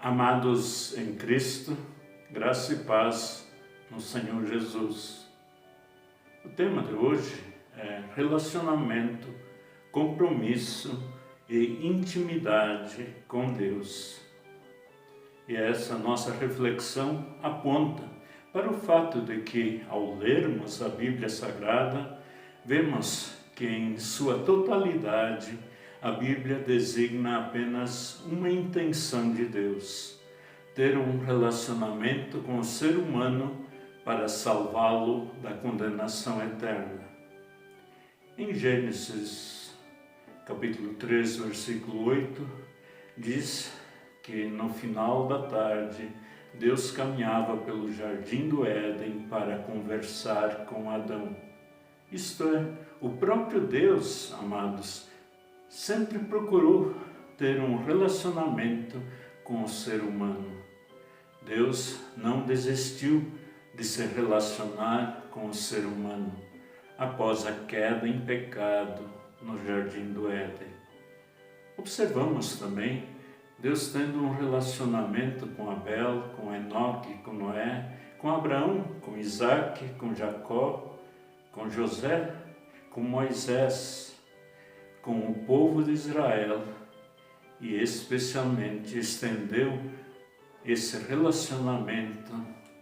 Amados em Cristo, graça e paz no Senhor Jesus. O tema de hoje é relacionamento, compromisso e intimidade com Deus. E essa nossa reflexão aponta para o fato de que, ao lermos a Bíblia Sagrada, vemos que em sua totalidade a Bíblia designa apenas uma intenção de Deus: ter um relacionamento com o ser humano para salvá-lo da condenação eterna. Em Gênesis, capítulo 3, versículo 8, diz que no final da tarde Deus caminhava pelo jardim do Éden para conversar com Adão. Isto é, o próprio Deus, amados, sempre procurou ter um relacionamento com o ser humano. Deus não desistiu de se relacionar com o ser humano após a queda em pecado no jardim do Éden. Observamos também Deus tendo um relacionamento com Abel, com Enoque, com Noé, com Abraão, com Isaac, com Jacó, com José, com Moisés, com o povo de Israel, e especialmente estendeu esse relacionamento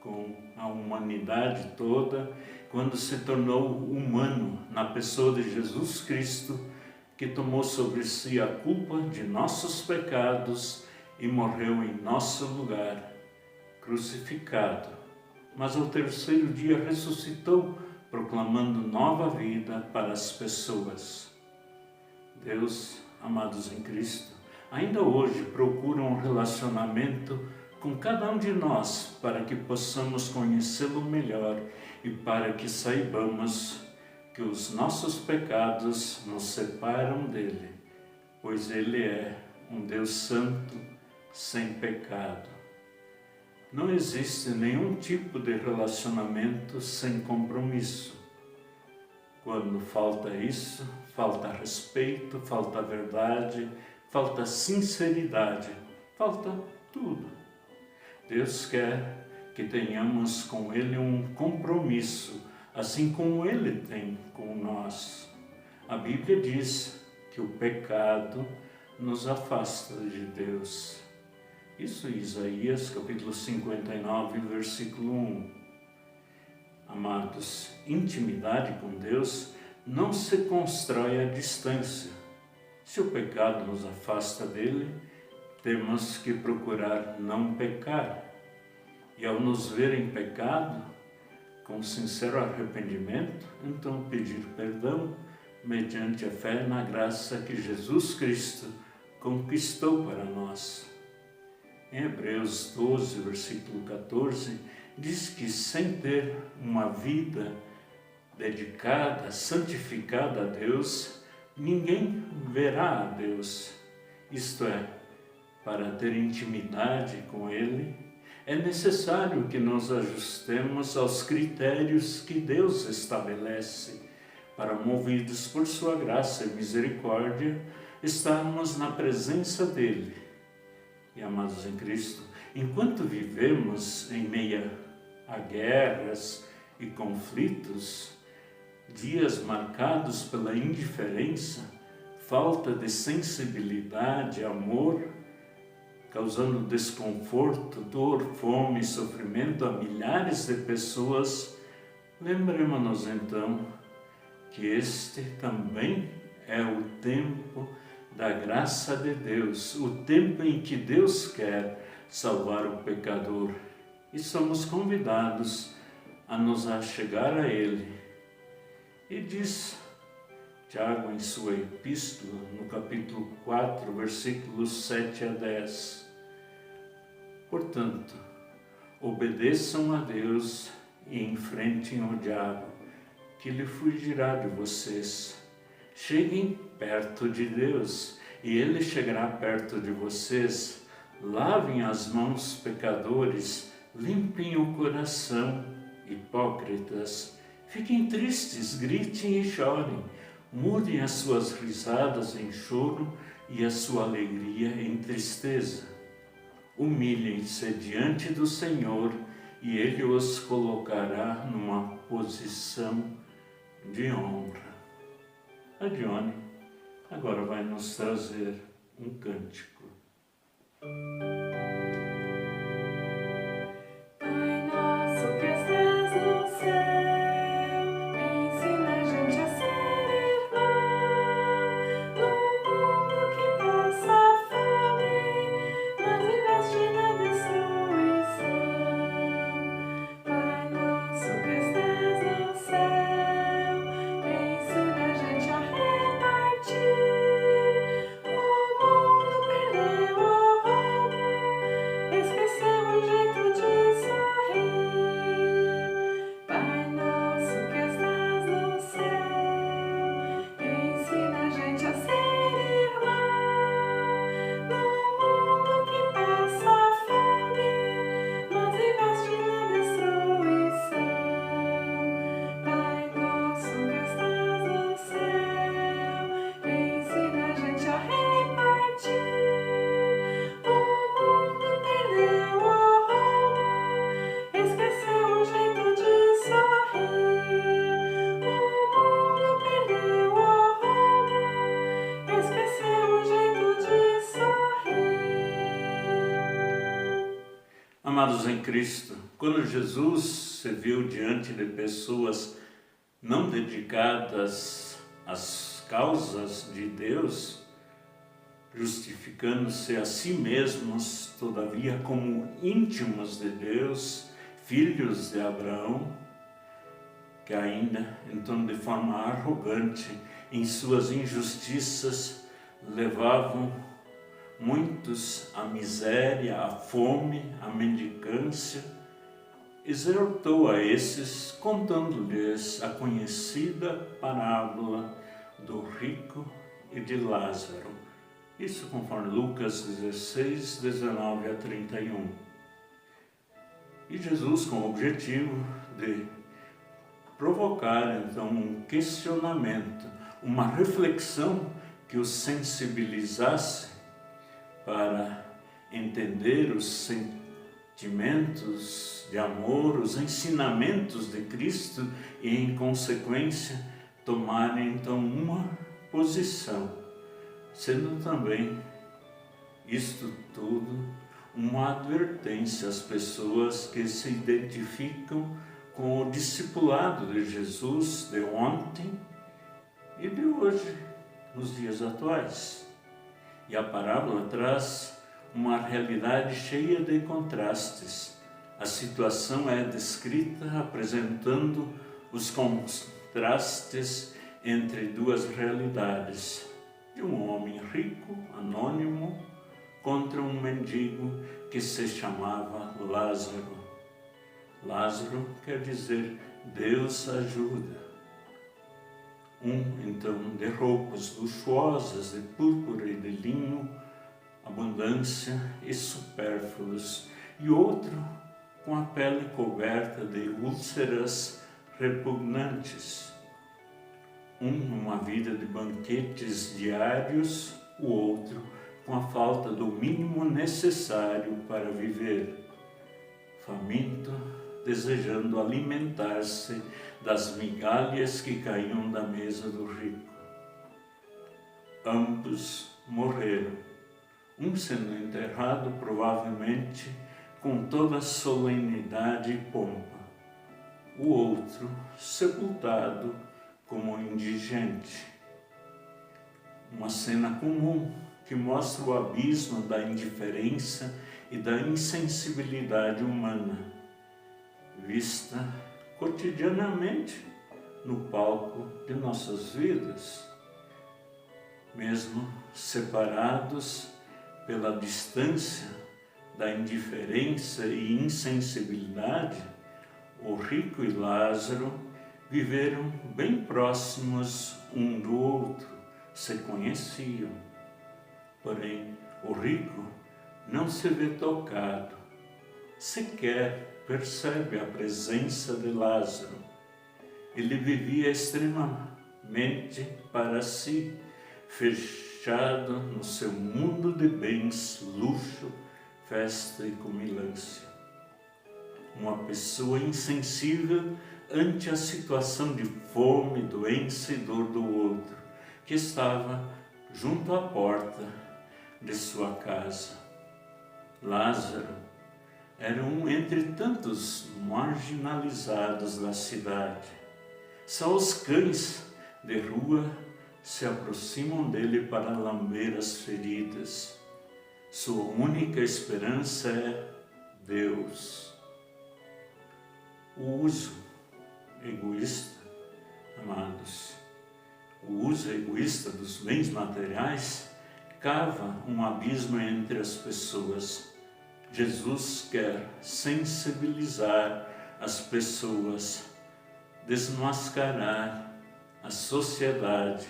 com a humanidade toda quando se tornou humano na pessoa de Jesus Cristo, que tomou sobre si a culpa de nossos pecados e morreu em nosso lugar, crucificado. Mas ao terceiro dia ressuscitou, proclamando nova vida para as pessoas. Deus, amados em Cristo, ainda hoje procura um relacionamento com cada um de nós para que possamos conhecê-lo melhor e para que saibamos que os nossos pecados nos separam dele, pois ele é um Deus santo, sem pecado. Não existe nenhum tipo de relacionamento sem compromisso. Quando falta isso, falta respeito, falta verdade, falta sinceridade, falta tudo. Deus quer que tenhamos com Ele um compromisso, assim como Ele tem com nós. A Bíblia diz que o pecado nos afasta de Deus. Isso em Isaías, capítulo 59, versículo 1. Amados, intimidade com Deus não se constrói à distância. Se o pecado nos afasta dele, temos que procurar não pecar. E ao nos ver em pecado, com sincero arrependimento, então pedir perdão mediante a fé na graça que Jesus Cristo conquistou para nós. Em Hebreus 12, versículo 14, diz que sem ter uma vida dedicada, santificada a Deus, ninguém verá a Deus. Isto é, para ter intimidade com Ele, é necessário que nos ajustemos aos critérios que Deus estabelece, para, movidos por sua graça e misericórdia, estarmos na presença dEle. E, amados em Cristo, enquanto vivemos em meio a guerras e conflitos, dias marcados pela indiferença, falta de sensibilidade, amor, causando desconforto, dor, fome e sofrimento a milhares de pessoas, lembremos-nos então que este também é o tempo da graça de Deus, o tempo em que Deus quer salvar o pecador, e somos convidados a nos achegar a Ele. E diz Tiago em sua epístola, no capítulo 4, versículos 7 a 10. Portanto, obedeçam a Deus e enfrentem o diabo, que lhe fugirá de vocês. Cheguem perto de Deus, e Ele chegará perto de vocês. Lavem as mãos, pecadores, limpem o coração, hipócritas. Fiquem tristes, gritem e chorem. Mudem as suas risadas em choro e a sua alegria em tristeza. humilhem-se diante do Senhor e Ele os colocará numa posição de honra. A Dione agora vai nos trazer um cântico. Pai nosso que estás no céu, ensina a gente a ser irmão. No mundo que passa fome, mas investe na destruição. Pai nosso que estás no céu, ensina a gente a repartir. O mundo perdeu o rumo, esqueceu o jeito de sorrir. Pai nosso que estás no céu, ensina a gente a ser irmão. No mundo que passa fome, mas investe na destruição. Pai nosso que estás no céu, ensina a gente a repartir. O mundo perdeu o rumo, esqueceu o jeito de sorrir. O mundo perdeu o rumo, esqueceu o jeito de sorrir. Amados em Cristo, quando Jesus se viu diante de pessoas não dedicadas às causas de Deus, justificando-se a si mesmos, todavia como íntimos de Deus, filhos de Abraão, que ainda, então de forma arrogante, em suas injustiças, levavam muitos à miséria, à fome, à mendicância, exortou a esses, contando-lhes a conhecida parábola do rico e de Lázaro. Isso conforme Lucas 16, 19 a 31. E Jesus, com o objetivo de provocar então um questionamento, uma reflexão que os sensibilizasse para entender os sentimentos de amor, os ensinamentos de Cristo e, em consequência, tomarem então uma posição, sendo também isto tudo uma advertência às pessoas que se identificam com o discipulado de Jesus de ontem e de hoje, nos dias atuais. E a parábola traz uma realidade cheia de contrastes. A situação é descrita apresentando os contrastes entre duas realidades, de um homem rico, anônimo, contra um mendigo que se chamava Lázaro. Lázaro quer dizer Deus ajuda. Então, de roupas luxuosas, de púrpura e de linho, abundância e supérfluos, e outro com a pele coberta de úlceras repugnantes. Numa vida de banquetes diários, o outro com a falta do mínimo necessário para viver, faminto, desejando alimentar-se das migalhas que caíam da mesa do rico. Ambos morreram, um sendo enterrado provavelmente com toda solenidade e pompa, o outro sepultado como indigente. Uma cena comum que mostra o abismo da indiferença e da insensibilidade humana, vista cotidianamente no palco de nossas vidas. Mesmo separados pela distância da indiferença e insensibilidade, o rico e Lázaro viveram bem próximos um do outro, se conheciam. Porém, o rico não se vê tocado, sequer percebe a presença de Lázaro. Ele vivia extremamente para si, fechado no seu mundo de bens, luxo, festa e comilança. Uma pessoa insensível ante a situação de fome, doença e dor do outro, que estava junto à porta de sua casa. Lázaro era um entre tantos marginalizados da cidade. Só os cães de rua se aproximam dele para lamber as feridas. Sua única esperança é Deus. O uso egoísta, amados, o uso egoísta dos bens materiais cava um abismo entre as pessoas. Jesus quer sensibilizar as pessoas, desmascarar a sociedade,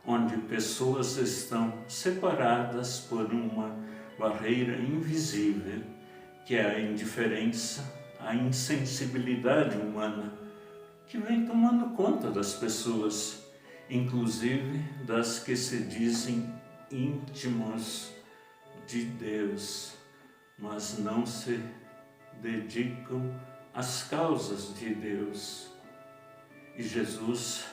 onde pessoas estão separadas por uma barreira invisível, que é a indiferença, a insensibilidade humana, que vem tomando conta das pessoas, inclusive das que se dizem íntimos de Deus, mas não se dedicam às causas de Deus. E Jesus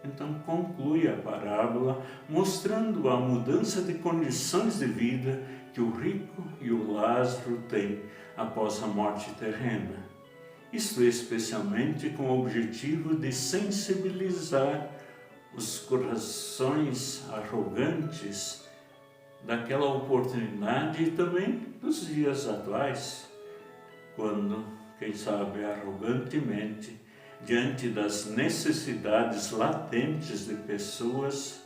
então conclui a parábola mostrando a mudança de condições de vida que o rico e o Lázaro têm após a morte terrena. Isto especialmente com o objetivo de sensibilizar os corações arrogantes daquela oportunidade e também dos dias atuais, quando, quem sabe, arrogantemente, diante das necessidades latentes de pessoas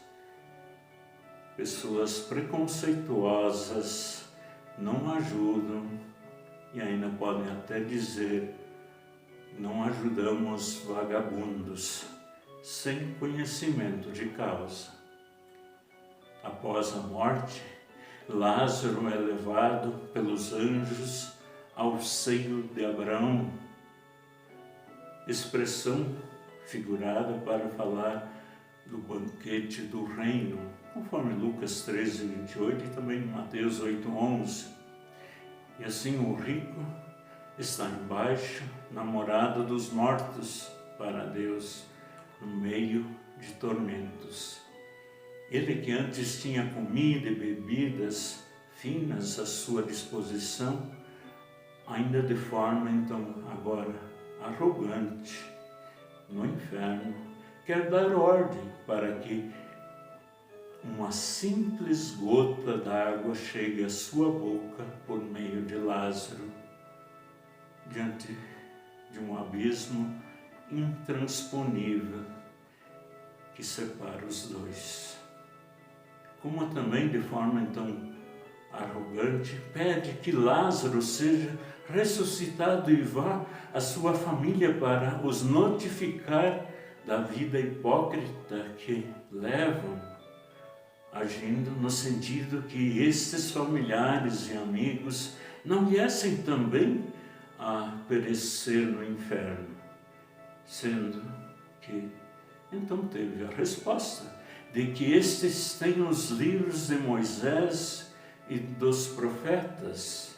preconceituosas, não ajudam e ainda podem até dizer: não ajudamos vagabundos, sem conhecimento de causa. Após a morte, Lázaro é levado pelos anjos ao seio de Abraão, expressão figurada para falar do banquete do reino, conforme Lucas 13:28 e também Mateus 8:11. E assim o rico está embaixo, na morada dos mortos, para Deus, no meio de tormentos. Ele que antes tinha comida e bebidas finas à sua disposição, ainda de forma então agora arrogante, no inferno, quer dar ordem para que uma simples gota d'água chegue à sua boca por meio de Lázaro, diante de um abismo intransponível que separa os dois. Como também de forma então arrogante pede que Lázaro seja ressuscitado e vá à sua família para os notificar da vida hipócrita que levam, agindo no sentido que estes familiares e amigos não viessem também a perecer no inferno, sendo que então teve a resposta de que estes têm os livros de Moisés e dos profetas,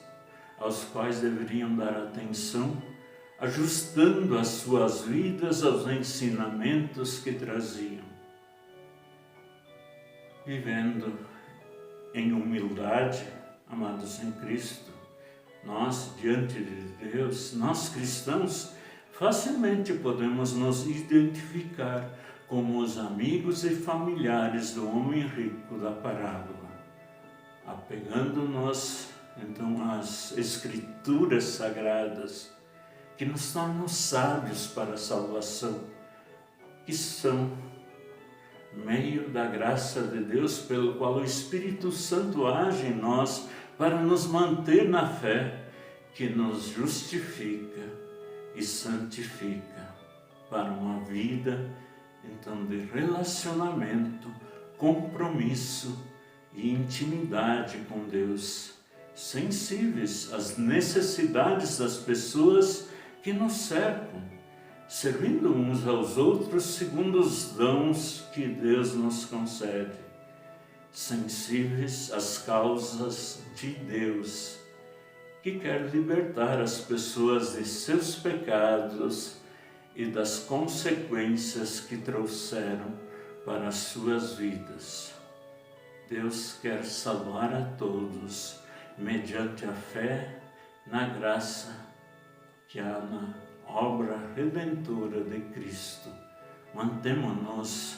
aos quais deveriam dar atenção, ajustando as suas vidas aos ensinamentos que traziam. Vivendo em humildade, amados em Cristo, nós, diante de Deus, nós cristãos, facilmente podemos nos identificar como os amigos e familiares do homem rico da parábola, apegando-nos então às Escrituras Sagradas, que nos tornam sábios para a salvação, que são meio da graça de Deus, pelo qual o Espírito Santo age em nós para nos manter na fé, que nos justifica e santifica para uma vida então de relacionamento, compromisso e intimidade com Deus, sensíveis às necessidades das pessoas que nos cercam, servindo uns aos outros segundo os dons que Deus nos concede, sensíveis às causas de Deus que quer libertar as pessoas de seus pecados e das consequências que trouxeram para as suas vidas. Deus quer salvar a todos mediante a fé na graça que há na obra redentora de Cristo. Mantemo-nos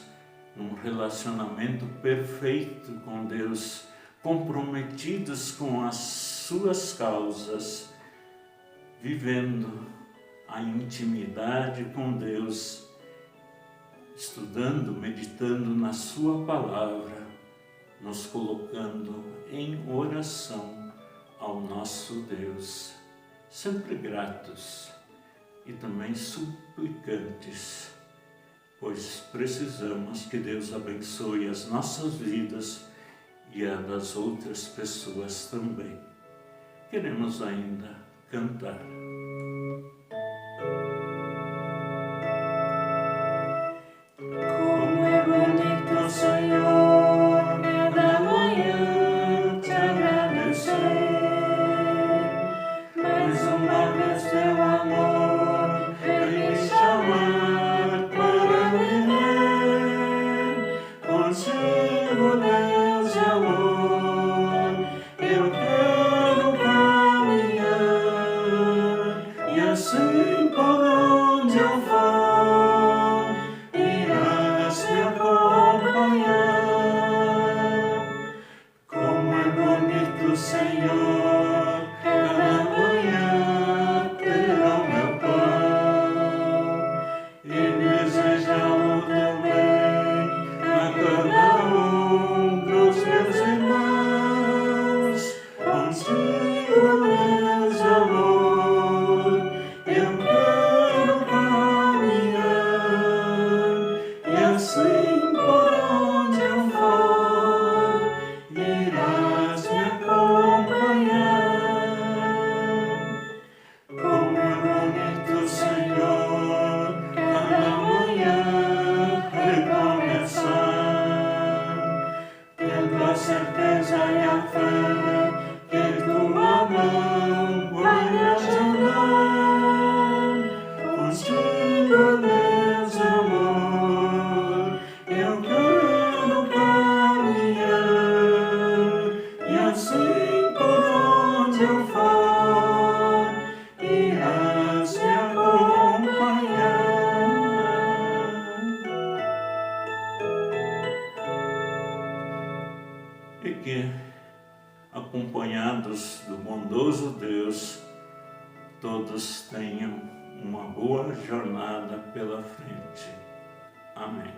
num relacionamento perfeito com Deus, comprometidos com as suas causas, vivendo a intimidade com Deus, estudando, meditando na sua palavra, nos colocando em oração ao nosso Deus, sempre gratos e também suplicantes, pois precisamos que Deus abençoe as nossas vidas e a das outras pessoas também. Queremos ainda cantar. Como é bonito, Senhor, cada manhã te agradecer. Mais uma vez teu amor vem me chamar para viver. Contigo, Deus de amor, eu quero caminhar. E assim por onde eu for, irás me acompanhar. Como é bonito, Senhor, cada manhã ter ao meu pão e desejar o teu bem a cada um dos meus irmãos. Contigo, Deus de amor, eu quero caminhar. E assim por onde eu for, irás me acompanhar. Como é bonito, Senhor, cada manhã recomeçar, tendo a certeza e a fé que tua mão vai me ajudar. Contigo, Deus de amor, eu quero caminhar. E assim por onde eu for, irás me acompanhar. E que, acompanhados do bondoso Deus, todos tenham uma boa jornada pela frente. Amém.